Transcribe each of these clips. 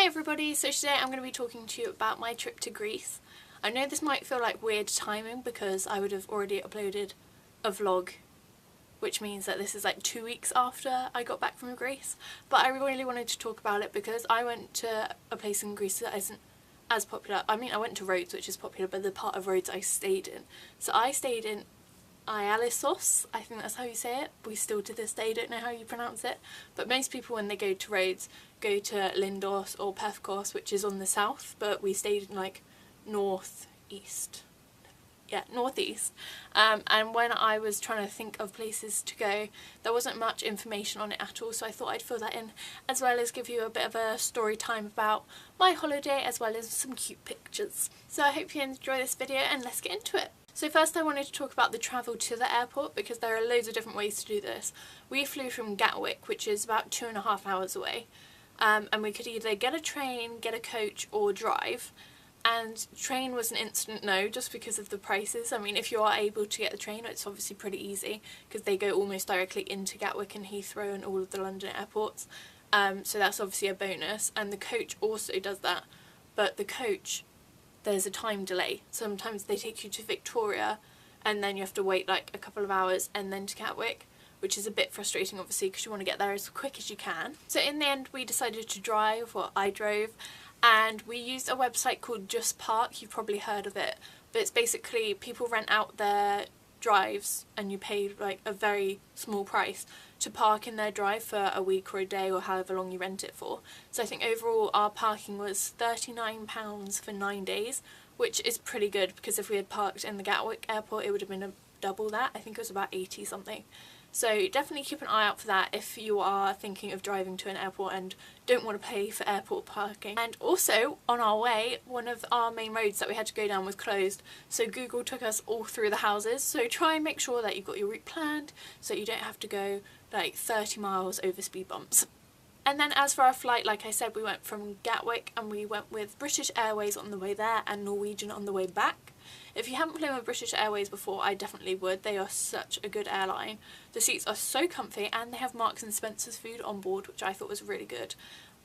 everybody, so today I'm going to be talking to you about my trip to Greece. I know this might feel like weird timing because I would have already uploaded a vlog, which means that this is like 2 weeks after I got back from Greece, but I really wanted to talk about it because I went to a place in Greece that isn't as popular. I mean, I went to Rhodes, which is popular, but the part of Rhodes I stayed in. So I stayed in Ialyssos, I think that's how you say it. We still to this day don't know how you pronounce it, but most people when they go to Rhodes go to Lindos or Pefkos, which is on the south, but we stayed in like northeast. And when I was trying to think of places to go, there wasn't much information on it at all, so I thought I'd fill that in, as well as give you a bit of a story time about my holiday, as well as some cute pictures. So I hope you enjoy this video and let's get into it. So first I wanted to talk about the travel to the airport, because there are loads of different ways to do this. We flew from Gatwick, which is about 2.5 hours away, and we could either get a train, get a coach or drive. And train was an instant no, just because of the prices. I mean, if you are able to get the train, it's obviously pretty easy because they go almost directly into Gatwick and Heathrow and all of the London airports. So that's obviously a bonus. And the coach also does that, but the coach, there's a time delay. Sometimes they take you to Victoria and then you have to wait like a couple of hours and then to Gatwick, which is a bit frustrating obviously because you want to get there as quick as you can. So in the end we decided to drive, or I drove, and we used a website called Just Park. You've probably heard of it, but it's basically people rent out their drives and you pay like a very small price to park in their drive for a week or a day or however long you rent it for. So I think overall our parking was £39 for 9 days, which is pretty good because if we had parked in the Gatwick airport it would have been double that. I think it was about 80 something. So definitely keep an eye out for that if you are thinking of driving to an airport and don't want to pay for airport parking. And also, on our way, one of our main roads that we had to go down was closed, so Google took us all through the houses. So try and make sure that you've got your route planned so you don't have to go like 30 miles over speed bumps. And then as for our flight, like I said, we went from Gatwick and we went with British Airways on the way there and Norwegian on the way back. If you haven't flown with British Airways before, I definitely would. They are such a good airline. The seats are so comfy and they have Marks and Spencer's food on board, which I thought was really good.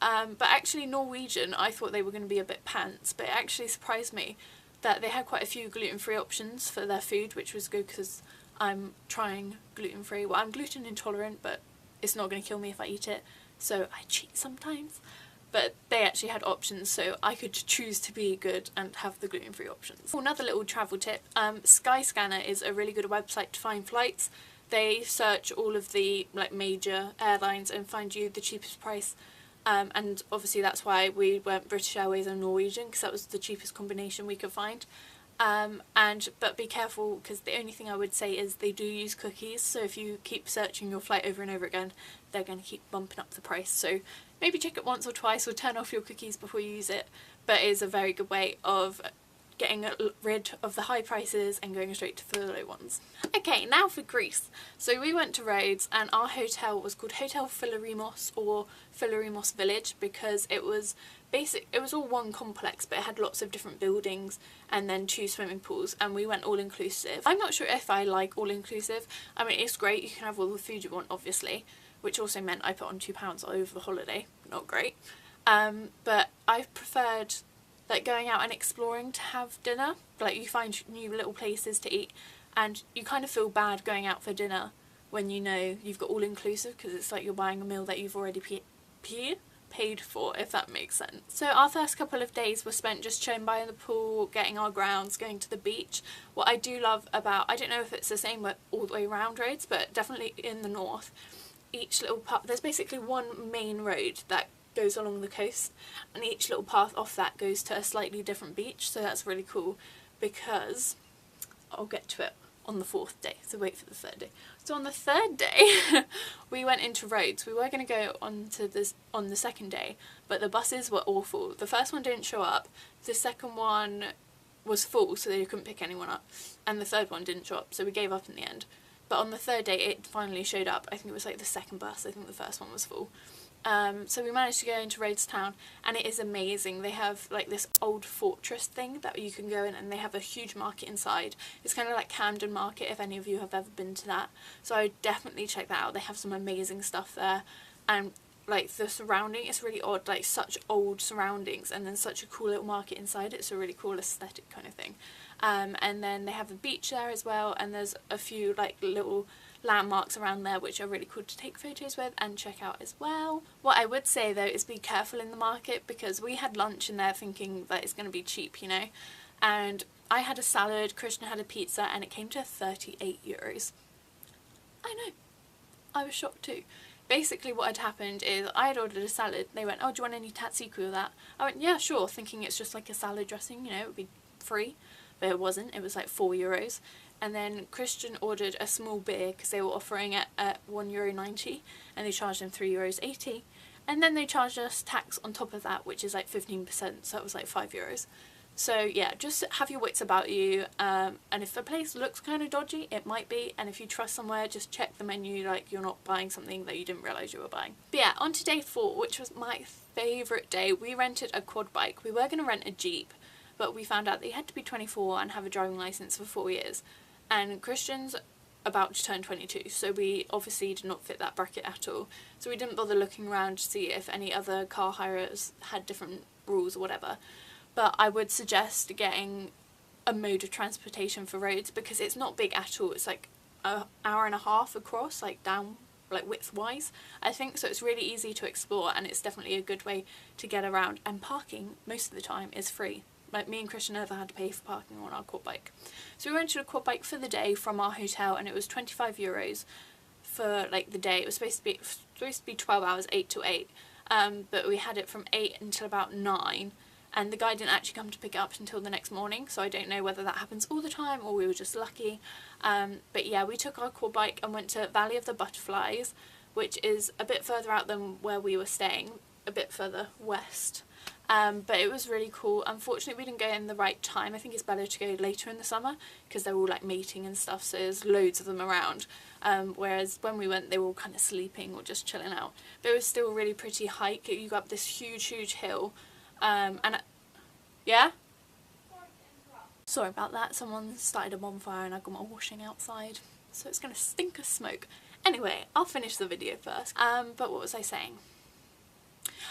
But actually Norwegian, I thought they were going to be a bit pants, but it actually surprised me that they had quite a few gluten-free options for their food, which was good because I'm trying gluten-free. Well, I'm gluten intolerant, but it's not going to kill me if I eat it, so I cheat sometimes. But they actually had options, so I could choose to be good and have the gluten-free options. Another little travel tip, Skyscanner is a really good website to find flights. They search all of the like major airlines and find you the cheapest price, and obviously that's why we went British Airways and Norwegian, because that was the cheapest combination we could find. But be careful, because the only thing I would say is they do use cookies, so if you keep searching your flight over and over again, they're going to keep bumping up the price. So maybe check it once or twice or turn off your cookies before you use it, but it is a very good way of getting rid of the high prices and going straight to the low ones. Okay, now for Greece. So we went to Rhodes and our hotel was called Hotel Philaremos or Philaremos Village because it was all one complex, but it had lots of different buildings and then 2 swimming pools, and we went all inclusive. I'm not sure if I like all inclusive. I mean, it's great, you can have all the food you want obviously, which also meant I put on £2 over the holiday. Not great. But I preferred like going out and exploring to have dinner. Like you find new little places to eat and you kind of feel bad going out for dinner when you know you've got all inclusive, because it's like you're buying a meal that you've already paid for, if that makes sense. So our first couple of days were spent just chilling by the pool, getting our grounds, going to the beach. What I do love about, I don't know if it's the same all the way around Rhodes, but definitely in the north, each little part, there's basically one main road that goes along the coast and each little path off that goes to a slightly different beach, so that's really cool because I'll get to it on the 4th day, so wait for the 3rd day. So on the 3rd day we went into Rhodes. We were going to go on to this on the 2nd day, but the buses were awful. The first one didn't show up, the second one was full so they couldn't pick anyone up, and the third one didn't show up, so we gave up in the end. But on the 3rd day it finally showed up. I think it was like the 2nd bus, I think the first one was full. So we managed to go into Rhodes town and it is amazing. They have like this old fortress thing that you can go in, and they have a huge market inside. It's kind of like Camden Market, if any of you have ever been to that. So I would definitely check that out. They have some amazing stuff there, and like the surrounding, it's really odd, like such old surroundings and then such a cool little market inside. It's a really cool aesthetic kind of thing. And then they have a beach there as well, and there's a few like little landmarks around there which are really cool to take photos with and check out as well. What I would say though is be careful in the market, because we had lunch in there thinking that it's going to be cheap, you know, and I had a salad, Christian had a pizza, and it came to €38. I know, I was shocked too. Basically what had happened is I had ordered a salad. They went, oh, do you want any tzatziki with that? I went, yeah, sure, thinking it's just like a salad dressing, you know, it would be free. But it wasn't, it was like €4. And then Christian ordered a small beer because they were offering it at €1.90 and they charged him €3.80. And then they charged us tax on top of that, which is like 15%, so that was like €5. So yeah, just have your wits about you, and if a place looks kind of dodgy, it might be, and if you trust somewhere, just check the menu, like you're not buying something that you didn't realise you were buying. But yeah, on to day 4, which was my favourite day. We rented a quad bike. We were going to rent a Jeep, but we found out that you had to be 24 and have a driving licence for 4 years, and Christian's about to turn 22, so we obviously did not fit that bracket at all, so we didn't bother looking around to see if any other car hires had different rules or whatever. But I would suggest getting a mode of transportation for Rhodes, because it's not big at all. It's like an hour and a half across, like down, like width wise, I think, so it's really easy to explore, and it's definitely a good way to get around, and parking most of the time is free. Like me and Christian never had to pay for parking on our quad bike. So we rented a quad bike for the day from our hotel, and it was €25 for like the day. It was supposed to be 12 hours, 8 to 8, but we had it from 8 until about 9. And the guy didn't actually come to pick it up until the next morning, so I don't know whether that happens all the time or we were just lucky. But yeah, we took our quad bike and went to Valley of the Butterflies, which is a bit further out than where we were staying, a bit further west. But it was really cool. Unfortunately we didn't go in the right time. I think it's better to go later in the summer because they're all like mating and stuff, so there's loads of them around. Whereas when we went they were all kind of sleeping or just chilling out. But it was still a really pretty hike. You go up this huge hill. Yeah? Sorry about that, someone started a bonfire and I got my washing outside, so it's gonna stink of smoke. Anyway, I'll finish the video first. But what was I saying?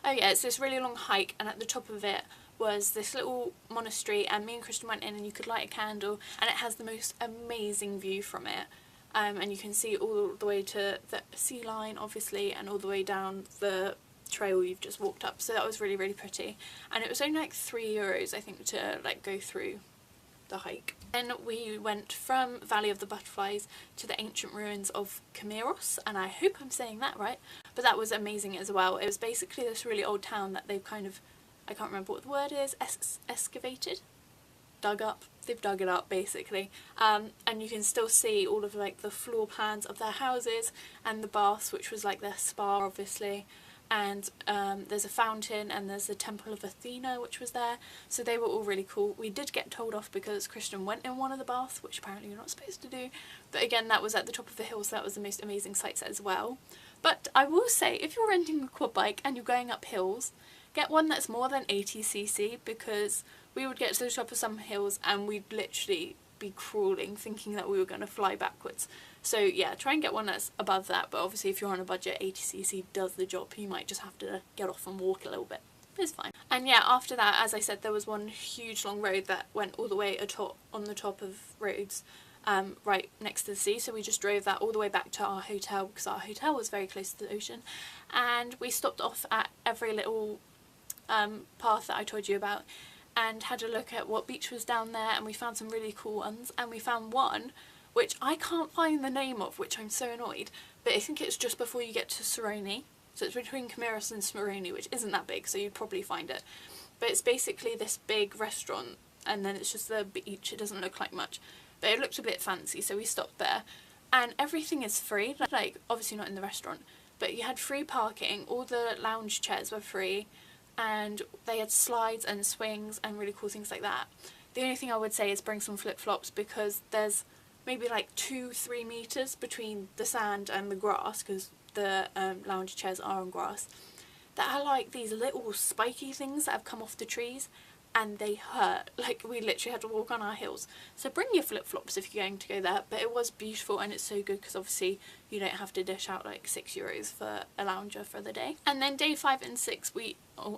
Oh yeah, it's this really long hike, and at the top of it was this little monastery, and me and Christian went in and you could light a candle, and it has the most amazing view from it. And you can see all the way to the sea line obviously, and all the way down the trail you've just walked up, so that was really pretty, and it was only like €3 I think to like go through the hike. Then we went from Valley of the Butterflies to the ancient ruins of Kamiros, and I hope I'm saying that right, but that was amazing as well. It was basically this really old town that they've kind of, I can't remember what the word is, excavated? Dug up. They've dug it up basically, and you can still see all of like the floor plans of their houses and the baths, which was like their spa obviously. And there's a fountain, and there's the Temple of Athena which was there, so they were all really cool. We did get told off because Christian went in one of the baths, which apparently you're not supposed to do, but again that was at the top of the hill, so that was the most amazing sight as well. But I will say, if you're renting a quad bike and you're going up hills, get one that's more than 80cc, because we would get to the top of some hills and we'd literally be crawling thinking that we were going to fly backwards. So yeah, try and get one that's above that, but obviously if you're on a budget, 80cc does the job. You might just have to get off and walk a little bit. It's fine. And yeah, after that, as I said, there was one huge long road that went all the way on the top of Rhodes, right next to the sea, so we just drove that all the way back to our hotel, because our hotel was very close to the ocean, and we stopped off at every little path that I told you about and had a look at what beach was down there, and we found some really cool ones, and we found one which I can't find the name of, which I'm so annoyed, but I think it's just before you get to Saroni, so it's between Kamiros and Saroni, which isn't that big, so you'd probably find it. But it's basically this big restaurant, and then it's just the beach. It doesn't look like much, but it looked a bit fancy, so we stopped there, and everything is free, like obviously not in the restaurant, but you had free parking, all the lounge chairs were free, and they had slides and swings and really cool things like that. The only thing I would say is bring some flip-flops, because there's maybe like 2-3 meters between the sand and the grass, because the lounge chairs are on grass, that are like these little spiky things that have come off the trees, and they hurt. Like, we literally had to walk on our heels. So bring your flip-flops if you're going to go there. But it was beautiful, and it's so good because obviously you don't have to dish out like €6 for a lounger for the day. And then day 5 and 6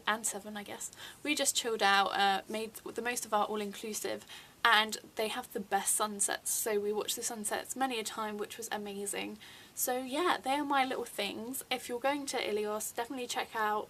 and 7 I guess, we just chilled out, made the most of our all-inclusive, and they have the best sunsets, so we watched the sunsets many a time, which was amazing. So yeah, they are my little things. If you're going to Ialyssos, definitely check out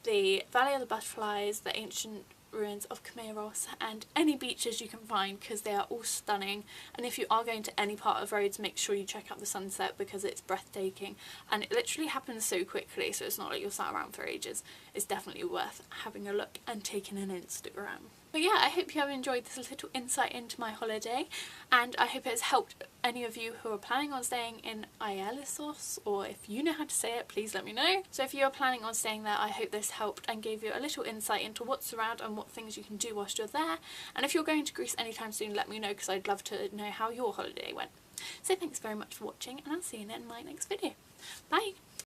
the Valley of the Butterflies, the ancient ruins of Kamiros, and any beaches you can find, because they are all stunning. And if you are going to any part of Rhodes, make sure you check out the sunset because it's breathtaking, and it literally happens so quickly, so it's not like you're sat around for ages. It's definitely worth having a look and taking an Instagram. But yeah, I hope you have enjoyed this little insight into my holiday, and I hope it has helped any of you who are planning on staying in Ialyssos, or if you know how to say it, please let me know. So if you are planning on staying there, I hope this helped and gave you a little insight into what's around and what things you can do whilst you're there. And if you're going to Greece anytime soon, let me know, because I'd love to know how your holiday went. So thanks very much for watching, and I'll see you in my next video. Bye!